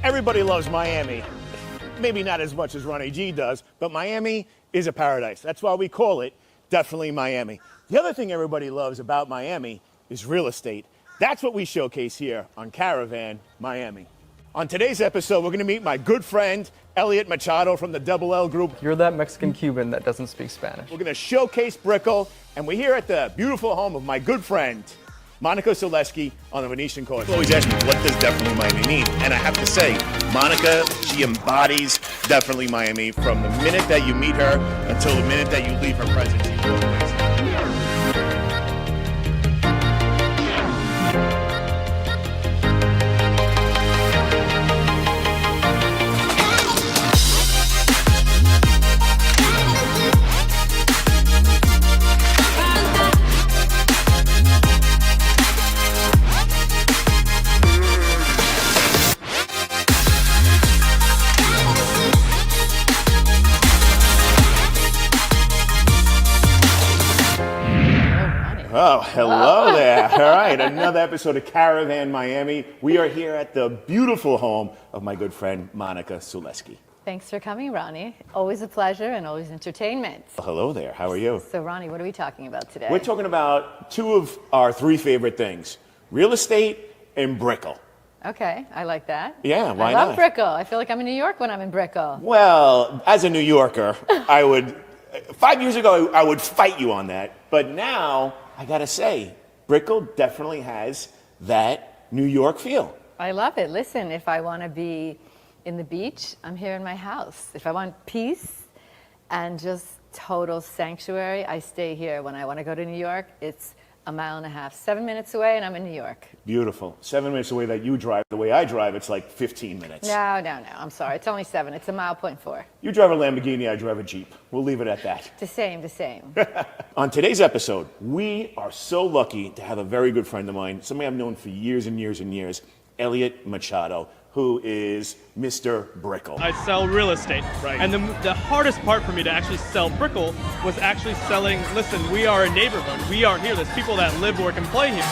Everybody loves Miami. Maybe not as much as Ronnie G does, but Miami is a paradise. That's why we call it Definitely Miami. The other thing everybody loves about Miami is real estate. That's what we showcase here on Caravan Miami. On today's episode, we're going to meet my good friend, Elliot Machado from the Double L Group. You're that Mexican Cuban that doesn't speak Spanish. We're going to showcase Brickell, and we're here at the beautiful home of my good friend, Monica Sulewski on the Venetian Court. People always ask me, what does Definitely Miami mean? And I have to say, Monica, she embodies Definitely Miami from the minute that you meet her until the minute that you leave her presence. She's always Oh, hello there. All right, another episode of Caravan Miami. We are here at the beautiful home of my good friend, Monica Sulewski. Thanks for coming, Ronnie. Always a pleasure and always entertainment. Well, hello there. How are you? So, Ronnie, what are we talking about today? We're talking about two of our three favorite things, real estate and Brickell. Okay, I like that. Yeah, why I love not? Brickell. I feel like I'm in New York when I'm in Brickell. Well, as a New Yorker, 5 years ago, I would fight you on that. But now, I gotta say, Brickell definitely has that New York feel. I love it. Listen, if I want to be in the beach, I'm here in my house. If I want peace and just total sanctuary, I stay here. When I want to go to New York, it's a mile and a half, 7 minutes away, and I'm in New York. Beautiful. 7 minutes away that you drive. The way I drive, it's like 15 minutes. No. I'm sorry. It's only 7. It's a mile, 0.4. You drive a Lamborghini, I drive a Jeep. We'll leave it at that. The same. On today's episode, we are so lucky to have a very good friend of mine, somebody I've known for years and years and years, Elliot Machado, who is Mr. Brickell. I sell real estate. Right. And the hardest part for me to actually sell Brickell was actually selling, listen, we are a neighborhood. We are here. There's people that live, work, and play here.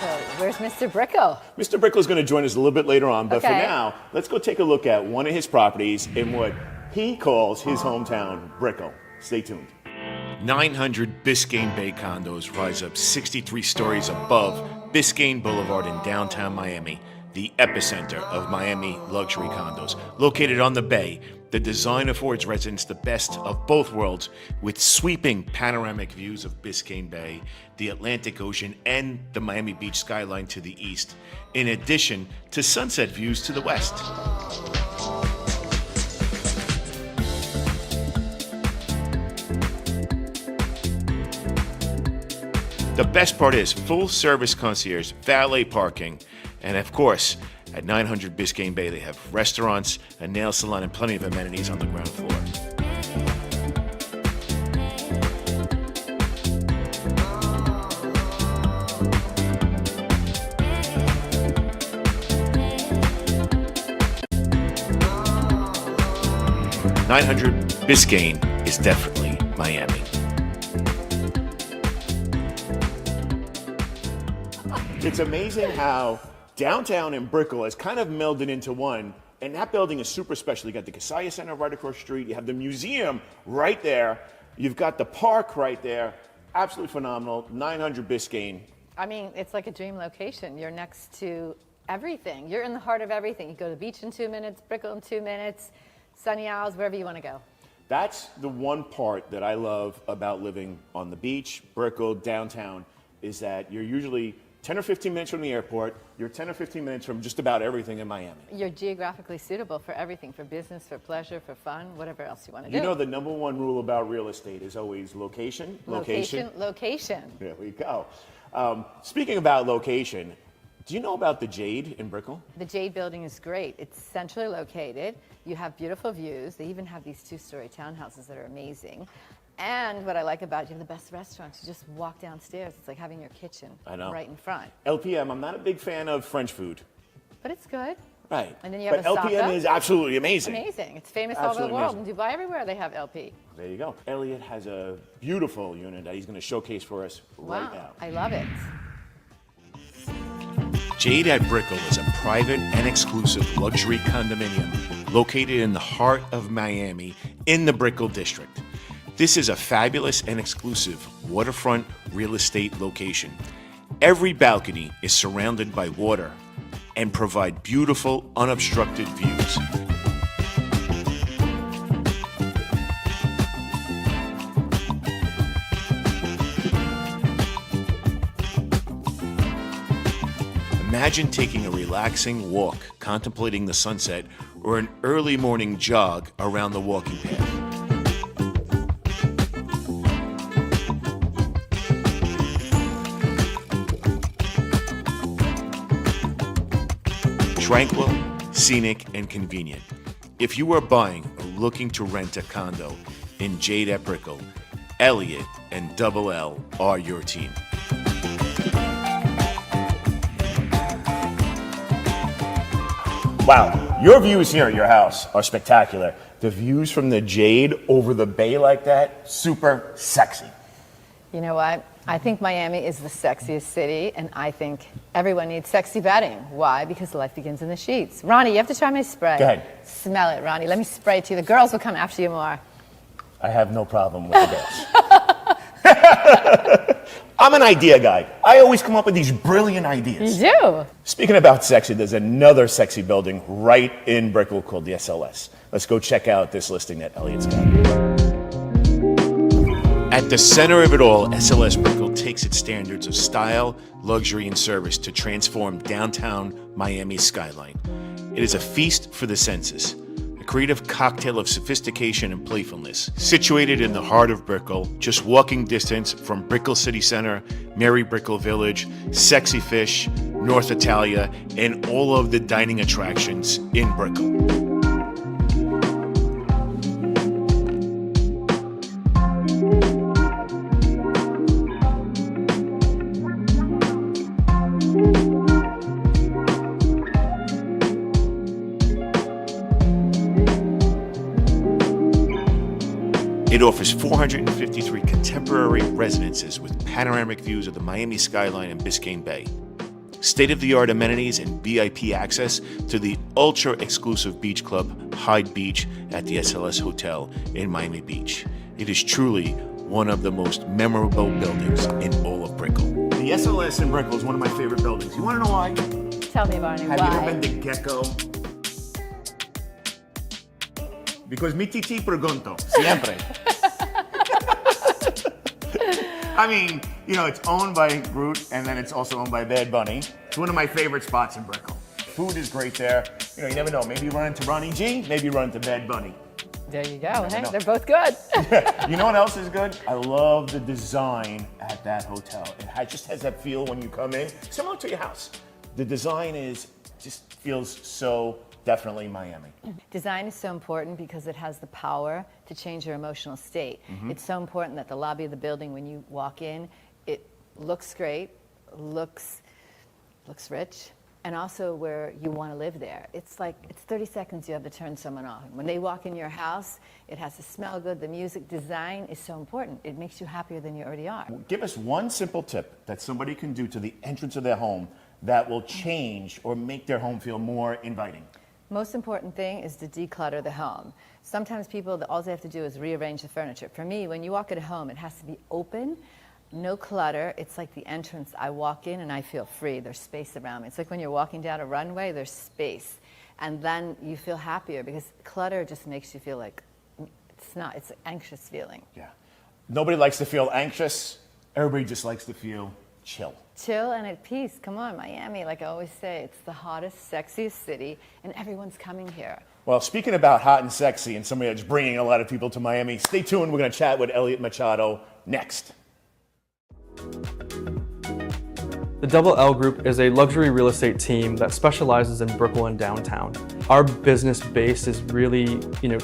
So, where's Mr. Brickell? Mr. Brickell is going to join us a little bit later on, but for Okay. now, let's go take a look at one of his properties in what he calls his hometown, Brickell. Stay tuned. 900 Biscayne Bay condos rise up 63 stories above Biscayne Boulevard in downtown Miami, the epicenter of Miami luxury condos. Located on the bay, the design affords residents the best of both worlds with sweeping panoramic views of Biscayne Bay, the Atlantic Ocean, and the Miami Beach skyline to the east, in addition to sunset views to the west. The best part is full service concierge, valet parking, and of course, at 900 Biscayne Bay, they have restaurants, a nail salon, and plenty of amenities on the ground floor. "900 Biscayne is definitely Miami." It's amazing how downtown and Brickell has kind of melded into one, and that building is super special. You got the Casaya Center right across the street, you have the museum right there, you've got the park right there. Absolutely phenomenal. 900 Biscayne. I mean, it's like a dream location. You're next to everything. You're in the heart of everything. You go to the beach in 2 minutes, Brickell in 2 minutes, Sunny Isles, wherever you want to go. That's the one part that I love about living on the beach, Brickell, downtown, is that you're usually 10 or 15 minutes from the airport. You're 10 or 15 minutes from just about everything in Miami. You're geographically suitable for everything, for business, for pleasure, for fun, whatever else you want to do. You know the number one rule about real estate is always location. Location. There we go. Speaking about location, do you know about the Jade in Brickell? The Jade building is great. It's centrally located. You have beautiful views. They even have these 2-story townhouses that are amazing. And what I like about it, you have the best restaurants. You just walk downstairs. It's like having your kitchen right in front. LPM, I'm not a big fan of French food. But it's good. Right. And then you have but Osaka. LPM is absolutely amazing. Amazing. It's famous all over the Absolutely world. amazing. In Dubai, everywhere they have LP. There you go. Elliot has a beautiful unit that he's going to showcase for us right now. I love it. Jade at Brickell is a private and exclusive luxury condominium located in the heart of Miami in the Brickell district. This is a fabulous and exclusive waterfront real estate location. Every balcony is surrounded by water and provide beautiful, unobstructed views. Imagine taking a relaxing walk, contemplating the sunset, or an early morning jog around the walking path. Tranquil, scenic, and convenient. If you are buying or looking to rent a condo in Jade at Brickell, Elliott and Double L are your team. Wow, your views here at your house are spectacular. The views from the Jade over the bay like that, super sexy. You know what? I think Miami is the sexiest city, and I think everyone needs sexy bedding. Why? Because life begins in the sheets. Ronnie, you have to try my spray. Go ahead. Smell it, Ronnie. Let me spray it to you. The girls will come after you more. I have no problem with the girls. I'm an idea guy. I always come up with these brilliant ideas. You do? Speaking about sexy, there's another sexy building right in Brickell called the SLS. Let's go check out this listing that Elliott's got. At the center of it all, SLS Brickell takes its standards of style, luxury, and service to transform downtown Miami's skyline. It is a feast for the senses, a creative cocktail of sophistication and playfulness. Situated in the heart of Brickell, just walking distance from Brickell City Center, Mary Brickell Village, Sexy Fish, North Italia, and all of the dining attractions in Brickell. It offers 453 contemporary residences with panoramic views of the Miami skyline and Biscayne Bay, state-of-the-art amenities and VIP access to the ultra-exclusive beach club Hyde Beach at the SLS Hotel in Miami Beach. It is truly one of the most memorable buildings in all of Brickell. The SLS in Brickell is one of my favorite buildings. You want to know why? Tell me, Barney, Have why? you ever been to Gecko? Because mi titi pregunto, siempre. I mean, you know, it's owned by Groot, and then it's also owned by Bad Bunny. It's one of my favorite spots in Brickell. Food is great there. You know, you never know. Maybe you run into Ronnie G, maybe you run into Bad Bunny. There you go. Hey, know. they're both good. You know what else is good? I love the design at that hotel. It just has that feel when you come in, similar to your house. The design just feels so definitely Miami. Design is so important because it has the power to change your emotional state. It's so important that the lobby of the building, when you walk in, it looks great, looks rich, and also where you want to live there. It's 30 seconds you have to turn someone on. When they walk in your house, it has to smell good. The music design is so important. It makes you happier than you already are. Give us one simple tip that somebody can do to the entrance of their home that will change or make their home feel more inviting. Most important thing is to declutter the home. Sometimes people, all they have to do is rearrange the furniture. For me, when you walk at a home, it has to be open, no clutter. It's like the entrance. I walk in and I feel free. There's space around me. It's like when you're walking down a runway, there's space. And then you feel happier because clutter just makes you feel like it's an anxious feeling. Yeah. Nobody likes to feel anxious. Everybody just likes to feel chill. Chill and at peace. Come on, Miami, like I always say, it's the hottest, sexiest city, and everyone's coming here. Well, speaking about hot and sexy and somebody that's bringing a lot of people to Miami, stay tuned. We're going to chat with Elliott Machado next. The Double L Group is a luxury real estate team that specializes in Brickell and downtown. Our business base is really,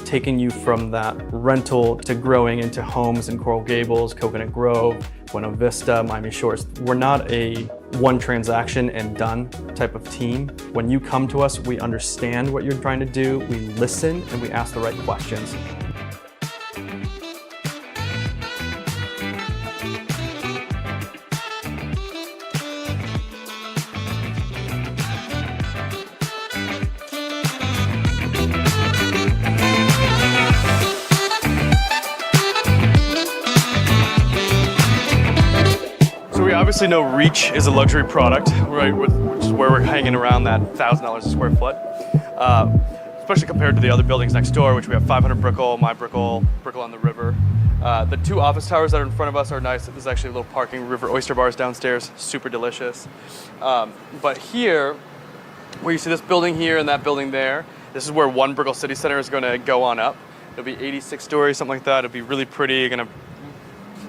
taking you from that rental to growing into homes in Coral Gables, Coconut Grove, Buena Vista, Miami Shores. We're not a one transaction and done type of team. When you come to us, we understand what you're trying to do, we listen, and we ask the right questions. we obviously know Reach is a luxury product, right? Which is where we're hanging around that $1,000 a square foot, especially compared to the other buildings next door, which we have 500 Brickell, my Brickell, Brickell on the River. The 2 office towers that are in front of us are nice. There's actually a little parking, River oyster bars downstairs, super delicious. But here, where you see this building here and that building there, this is where One Brickell City Center is going to go on up. It'll be 86 stories, something like that. It'll be really pretty, going to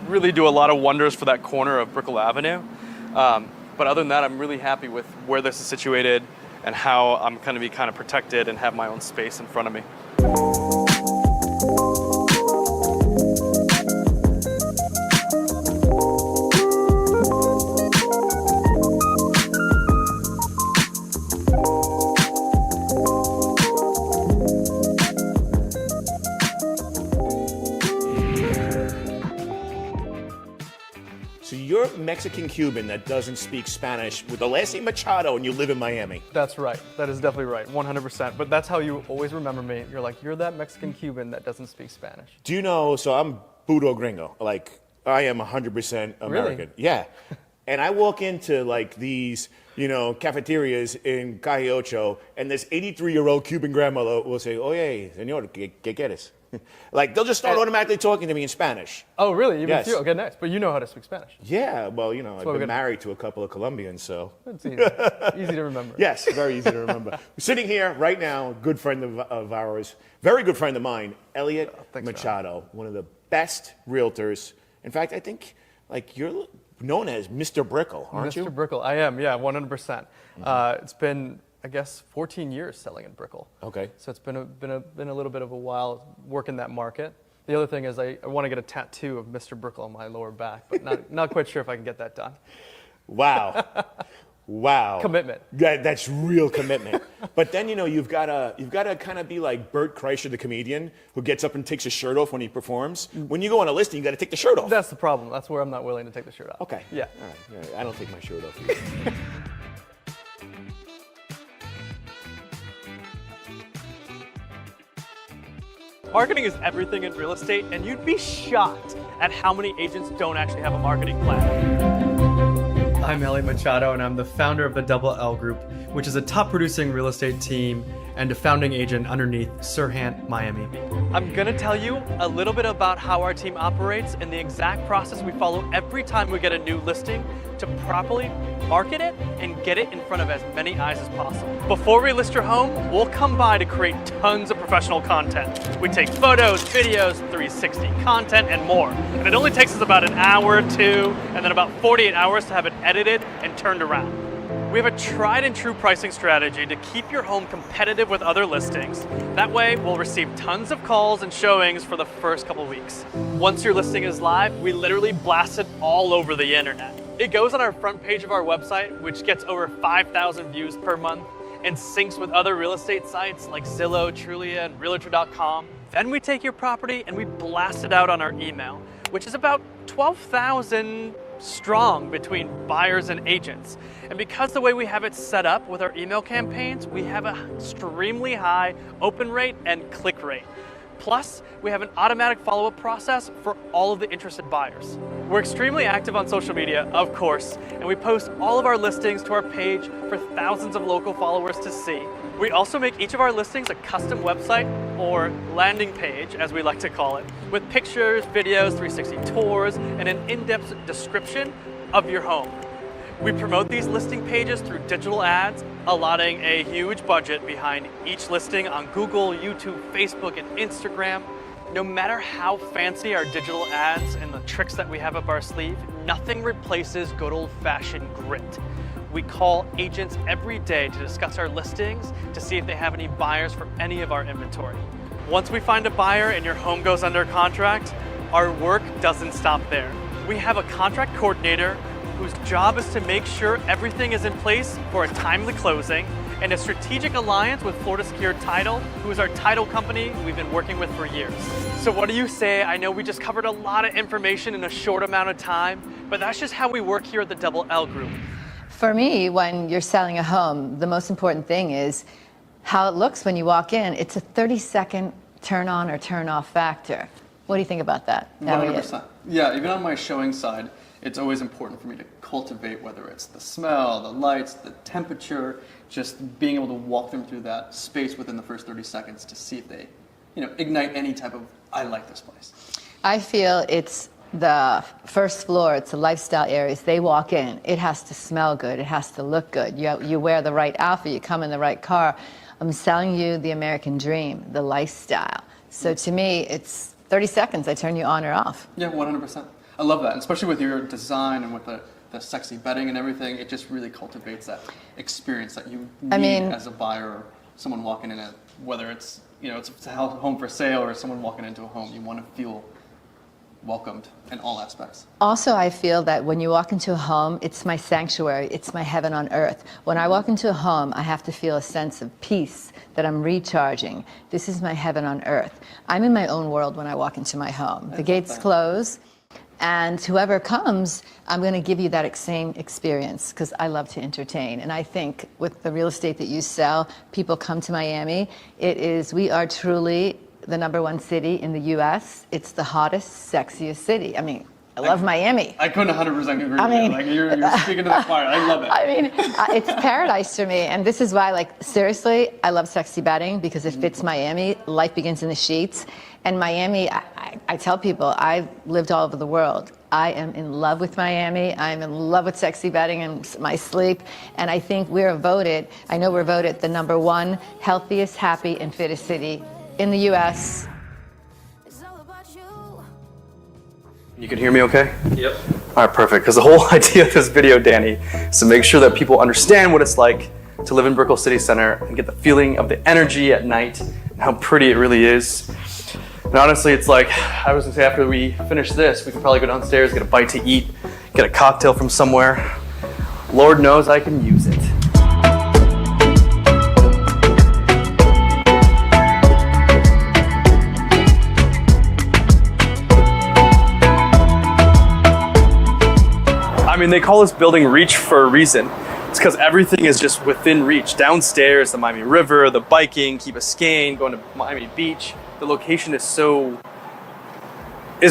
really do a lot of wonders for that corner of Brickell Avenue. But other than that, I'm really happy with where this is situated and how I'm going to be kind of protected and have my own space in front of me. So you're a Mexican Cuban that doesn't speak Spanish with the last name Machado and you live in Miami. That's right. That is definitely right. 100%. But that's how you always remember me. You're like, you're that Mexican Cuban that doesn't speak Spanish. Do you know, so I'm Budo Gringo. Like, I am 100% American. Really? Yeah. And I walk into like these, cafeterias in Calle Ocho, and this 83-year-old Cuban grandmother will say, oye, señor, ¿qué quieres? Like, they'll just start automatically talking to me in Spanish. Oh, really? Even Yes. you? Okay, nice. But you know how to speak Spanish. Yeah, well, I've we're been gonna- married to a couple of Colombians, so. It's easy. Easy to remember. Yes, very easy to remember. We're sitting here right now, good friend of ours, very good friend of mine, Elliot thanks, Machado, one of the best realtors. In fact, I think you're known as Mr. Brickell, aren't you? Mr. Brickell, I am, yeah, 100%. It's been, I guess, 14 years selling in Brickell. Okay. So it's been a little bit of a while working that market. The other thing is I want to get a tattoo of Mr. Brickell on my lower back, but not quite sure if I can get that done. Wow. Wow. Commitment. That's real commitment. But then, you've got to kind of be like Bert Kreischer, the comedian, who gets up and takes his shirt off when he performs. When you go on a listing, you got to take the shirt off. That's the problem. That's where I'm not willing to take the shirt off. Okay. Yeah. All right. I don't take my shirt off either. Marketing is everything in real estate, and you'd be shocked at how many agents don't actually have a marketing plan. I'm Elliot Machado, and I'm the founder of the Double L Group, which is a top producing real estate team and a founding agent underneath Serhant Miami. I'm gonna tell you a little bit about how our team operates and the exact process we follow every time we get a new listing to properly market it and get it in front of as many eyes as possible. Before we list your home, we'll come by to create tons of professional content. We take photos, videos, 360 content, and more. And it only takes us about an hour or two, and then about 48 hours to have it edited and turned around. We have a tried and true pricing strategy to keep your home competitive with other listings. That way, we'll receive tons of calls and showings for the first couple weeks. Once your listing is live, we literally blast it all over the internet. It goes on our front page of our website, which gets over 5,000 views per month and syncs with other real estate sites like Zillow, Trulia, and Realtor.com. Then we take your property and we blast it out on our email, which is about 12,000 strong between buyers and agents. And because the way we have it set up with our email campaigns, we have an extremely high open rate and click rate. Plus, we have an automatic follow-up process for all of the interested buyers. We're extremely active on social media, of course, and we post all of our listings to our page for thousands of local followers to see. We also make each of our listings a custom website, or landing page, as we like to call it, with pictures, videos, 360 tours, and an in-depth description of your home. We promote these listing pages through digital ads, allotting a huge budget behind each listing on Google, YouTube, Facebook, and Instagram. No matter how fancy our digital ads and the tricks that we have up our sleeve, nothing replaces good old-fashioned grit. We call agents every day to discuss our listings to see if they have any buyers for any of our inventory. Once we find a buyer and your home goes under contract, our work doesn't stop there. We have a contract coordinator whose job is to make sure everything is in place for a timely closing, and a strategic alliance with Florida Secured Title, who is our title company we've been working with for years. So what do you say? I know we just covered a lot of information in a short amount of time, but that's just how we work here at the Double L Group. For me, when you're selling a home, the most important thing is how it looks when you walk in. It's a 30-second turn on or turn off factor. What do you think about that? 100%. Yeah, even on my showing side, it's always important for me to cultivate, whether it's the smell, the lights, the temperature, just being able to walk them through that space within the first 30 seconds to see if they, ignite any type of, I like this place. I feel it's the first floor, it's the lifestyle areas. They walk in, it has to smell good, it has to look good. You wear the right outfit, you come in the right car. I'm selling you the American dream, the lifestyle. So to me, it's 30 seconds, I turn you on or off. Yeah, 100%. I love that, and especially with your design and with the sexy bedding and everything, it just really cultivates that experience that you need as a buyer or someone walking in, whether it's, it's a home for sale or someone walking into a home, you want to feel welcomed in all aspects. Also, I feel that when you walk into a home, it's my sanctuary, it's my heaven on earth. When I walk into a home, I have to feel a sense of peace, that I'm recharging. This is my heaven on earth. I'm in my own world when I walk into my home. The gates close, and whoever comes, I'm going to give you that same experience because I love to entertain. And I think with the real estate that you sell, people come to Miami. We are truly the #1 city in the U.S. It's the hottest, sexiest city. I mean, I love Miami. I couldn't 100% agree with you. You're speaking to the choir. I love it. I mean, it's paradise for me. And this is why, seriously, I love sexy bedding because it fits Miami. Life begins in the sheets. And Miami, I tell people, I've lived all over the world. I am in love with Miami. I'm in love with sexy bedding and my sleep. And I think we're voted the #1 healthiest, happy, and fittest city in the U.S. You can hear me okay? Yep. All right, perfect. Because the whole idea of this video, Danny, is to make sure that people understand what it's like to live in Brickell City Center and get the feeling of the energy at night and how pretty it really is. And honestly, it's like, I was gonna say after we finish this, we could probably go downstairs, get a bite to eat, get a cocktail from somewhere. Lord knows I can use it. I mean, they call this building Reach for a reason. It's because everything is just within reach. Downstairs, the Miami River, the biking, Key Biscayne, going to Miami Beach. The location is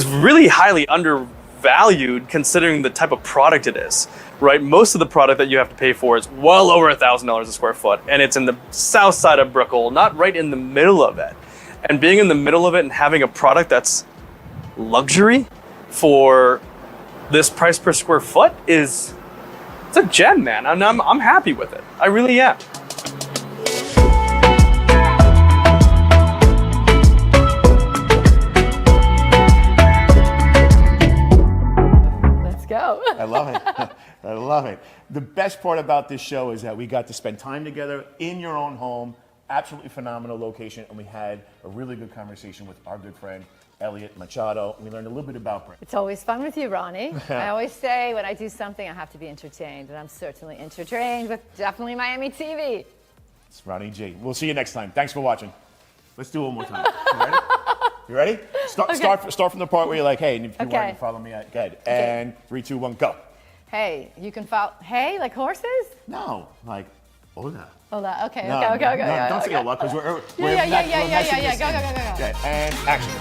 really highly undervalued considering the type of product it is, right? Most of the product that you have to pay for is well over $1,000 a square foot, and it's in the south side of Brickell, not right in the middle of it. And being in the middle of it and having a product that's luxury for this price per square foot it's a gem, man. And I'm happy with it. I really am. Let's go. I love it. I love it. The best part about this show is that we got to spend time together in your own home. Absolutely phenomenal location. And we had a really good conversation with our good friend, Elliot Machado. We learned a little bit about Brick. It's always fun with you, Ronnie. I always say when I do something, I have to be entertained. And I'm certainly entertained with definitely Miami TV. It's Ronnie G. We'll see you next time. Thanks for watching. Let's do it one more time. You ready? You ready? Start from the part where you're like, hey, and if you want to follow me, go ahead. And 3, 2, 1, go. Hey, you can follow. Hey, like horses? No, like, hola. Hola. Okay. No, Okay. don't say hola because we're Yeah. Go. Okay, and action.